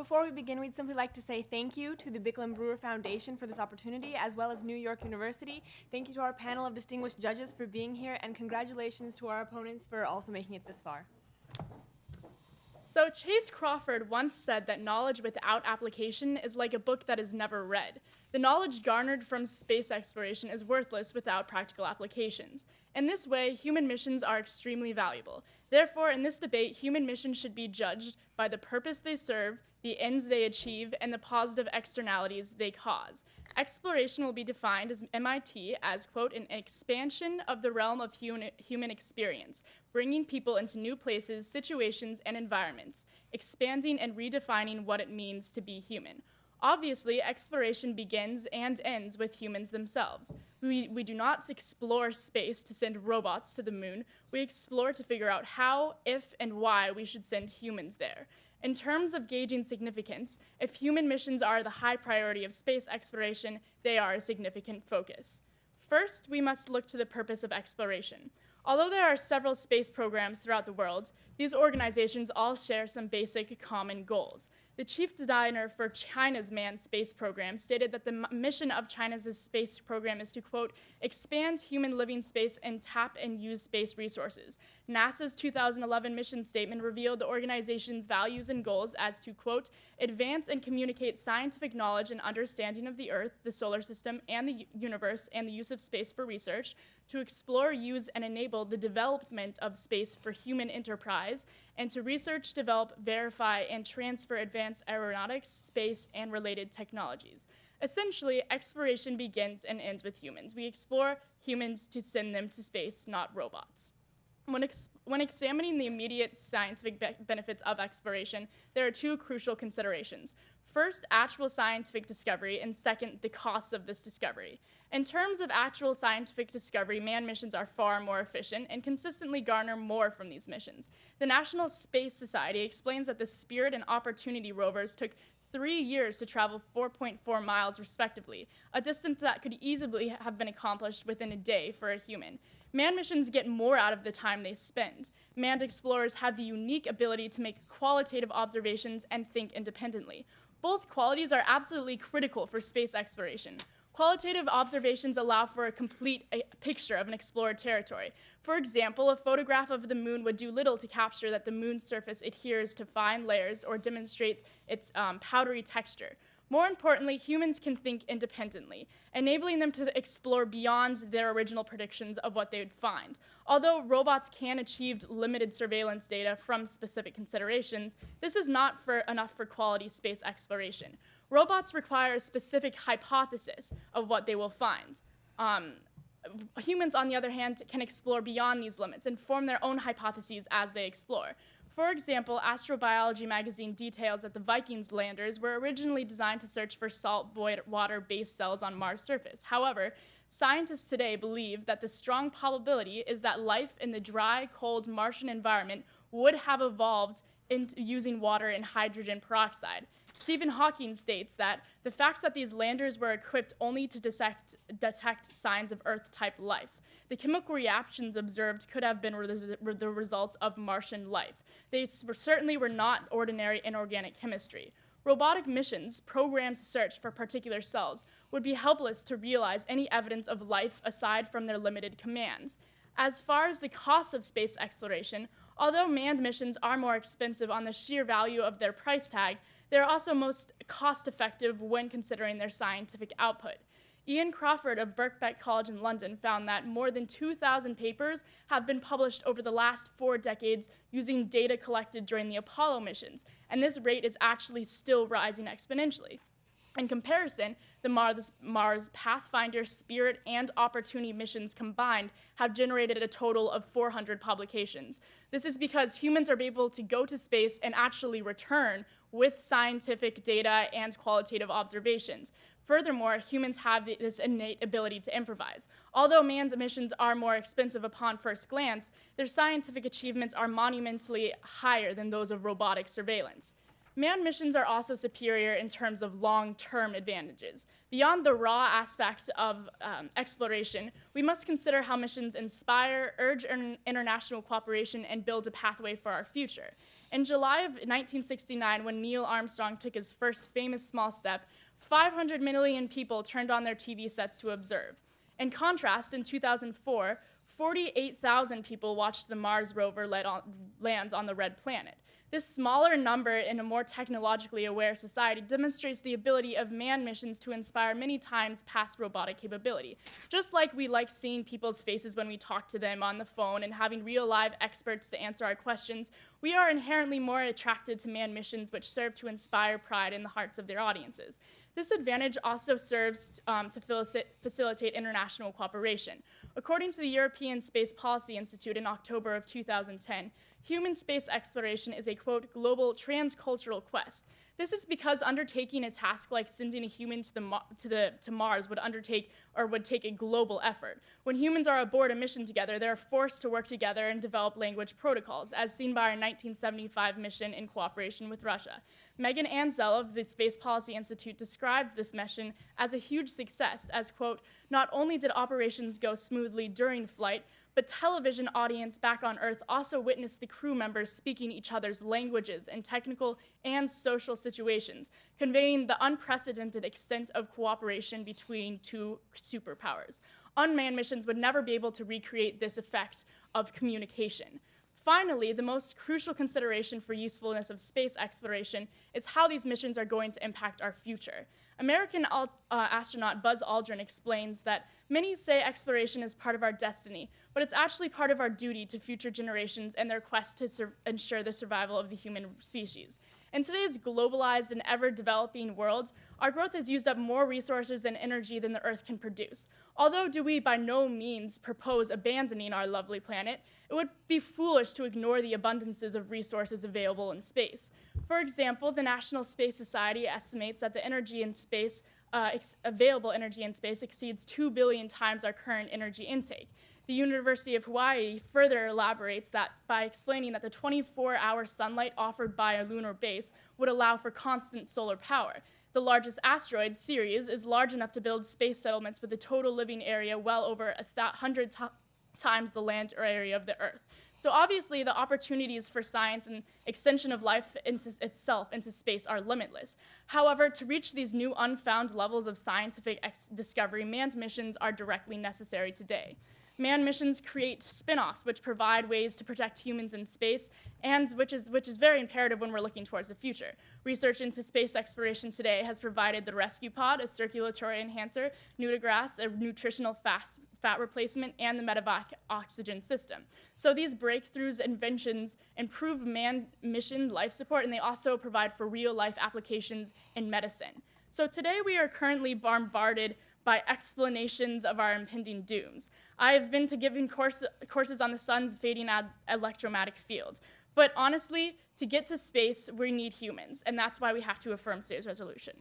Before we begin, we'd simply like to say thank you to the Bicklin Brewer Foundation for this opportunity, as well as New York University. Thank you to our panel of distinguished judges for being here, and congratulations to our opponents for also making it this far. So Chase Crawford once said that knowledge without application is like a book that is never read. The knowledge garnered from space exploration is worthless without practical applications. In this way, human missions are extremely valuable. Therefore, in this debate, human missions should be judged by the purpose they serve, the ends they achieve, and the positive externalities they cause. Exploration will be defined as MIT as, quote, an expansion of the realm of human experience, bringing people into new places, situations, and environments, expanding and redefining what it means to be human. Obviously, exploration begins and ends with humans themselves. We do not explore space to send robots to the moon. We explore to figure out how, if, and why we should send humans there. In terms of gauging significance, if human missions are the high priority of space exploration, they are a significant focus. First, we must look to the purpose of exploration. Although there are several space programs throughout the world, these organizations all share some basic common goals. The chief designer for China's manned space program stated that the mission of China's space program is to, quote, expand human living space and tap and use space resources. NASA's 2011 mission statement revealed the organization's values and goals as to, quote, advance and communicate scientific knowledge and understanding of the Earth, the solar system, and the universe, and the use of space for research, to explore, use, and enable the development of space for human enterprise, and to research, develop, verify, and transfer advanced aeronautics, space, and related technologies. Essentially, exploration begins and ends with humans. We explore humans to send them to space, not robots. When examining the immediate scientific benefits of exploration, there are two crucial considerations. First, actual scientific discovery, and second, the costs of this discovery. In terms of actual scientific discovery, manned missions are far more efficient and consistently garner more from these missions. The National Space Society explains that the Spirit and Opportunity rovers took 3 years to travel 4.4 miles respectively, a distance that could easily have been accomplished within a day for a human. Manned missions get more out of the time they spend. Manned explorers have the unique ability to make qualitative observations and think independently. Both qualities are absolutely critical for space exploration. Qualitative observations allow for a complete picture of an explored territory. For example, a photograph of the moon would do little to capture that the moon's surface adheres to fine layers or demonstrate its powdery texture. More importantly, humans can think independently, enabling them to explore beyond their original predictions of what they would find. Although robots can achieve limited surveillance data from specific considerations, this is not enough for quality space exploration. Robots require a specific hypothesis of what they will find. Humans, on the other hand, can explore beyond these limits and form their own hypotheses as they explore. For example, Astrobiology magazine details that the Vikings landers were originally designed to search for salt water-based cells on Mars' surface. However, scientists today believe that the strong probability is that life in the dry, cold Martian environment would have evolved into using water and hydrogen peroxide. Stephen Hawking states that the fact that these landers were equipped only to detect signs of Earth-type life. The chemical reactions observed could have been the result of Martian life. They certainly were not ordinary inorganic chemistry. Robotic missions, programmed to search for particular cells, would be helpless to realize any evidence of life aside from their limited commands. As far as the cost of space exploration, although manned missions are more expensive on the sheer value of their price tag, they're also most cost-effective when considering their scientific output. Ian Crawford of Birkbeck College in London found that more than 2,000 papers have been published over the last 4 decades using data collected during the Apollo missions, and this rate is actually still rising exponentially. In comparison, the Mars Pathfinder, Spirit, and Opportunity missions combined have generated a total of 400 publications. This is because humans are able to go to space and actually return with scientific data and qualitative observations. Furthermore, humans have this innate ability to improvise. Although manned missions are more expensive upon first glance, their scientific achievements are monumentally higher than those of robotic surveillance. Manned missions are also superior in terms of long-term advantages. Beyond the raw aspect of exploration, we must consider how missions inspire, urge international cooperation, and build a pathway for our future. In July of 1969, when Neil Armstrong took his first famous small step, 500 million people turned on their TV sets to observe. In contrast, in 2004, 48,000 people watched the Mars rover land on the red planet. This smaller number in a more technologically aware society demonstrates the ability of manned missions to inspire many times past robotic capability. Just like we like seeing people's faces when we talk to them on the phone and having real live experts to answer our questions, we are inherently more attracted to manned missions which serve to inspire pride in the hearts of their audiences. This advantage also serves to facilitate international cooperation. According to the European Space Policy Institute in October of 2010, human space exploration is a, quote, global transcultural quest. This is because undertaking a task like sending a human to Mars would take a global effort. When humans are aboard a mission together, they are forced to work together and develop language protocols, as seen by our 1975 mission in cooperation with Russia. Megan Ansell of the Space Policy Institute describes this mission as a huge success, as, quote, not only did operations go smoothly during flight, but television audience back on Earth also witnessed the crew members speaking each other's languages in technical and social situations, conveying the unprecedented extent of cooperation between two superpowers. Unmanned missions would never be able to recreate this effect of communication. Finally, the most crucial consideration for usefulness of space exploration is how these missions are going to impact our future. American astronaut Buzz Aldrin explains that many say exploration is part of our destiny, but it's actually part of our duty to future generations and their quest to ensure the survival of the human species. In today's globalized and ever-developing world, our growth has used up more resources and energy than the Earth can produce. Although do we by no means propose abandoning our lovely planet, it would be foolish to ignore the abundances of resources available in space. For example, the National Space Society estimates that the energy in space, available energy in space exceeds 2 billion times our current energy intake. The University of Hawaii further elaborates that by explaining that the 24-hour sunlight offered by a lunar base would allow for constant solar power. The largest asteroid, Ceres, is large enough to build space settlements with a total living area well over 100 times the land area of the Earth. So obviously, the opportunities for science and extension of life into space are limitless. However, to reach these new unfound levels of scientific discovery, manned missions are directly necessary today. Manned missions create spin-offs, which provide ways to protect humans in space, and which is very imperative when we're looking towards the future. Research into space exploration today has provided the rescue pod, a circulatory enhancer, nudibranchs, a nutritional fat replacement, and the medevac oxygen system. So these breakthroughs, inventions, improve manned mission life support, and they also provide for real-life applications in medicine. So today we are currently bombarded by explanations of our impending dooms. I have been to giving courses on the sun's fading electromagnetic field. But honestly, to get to space, we need humans, and that's why we have to affirm today's resolution.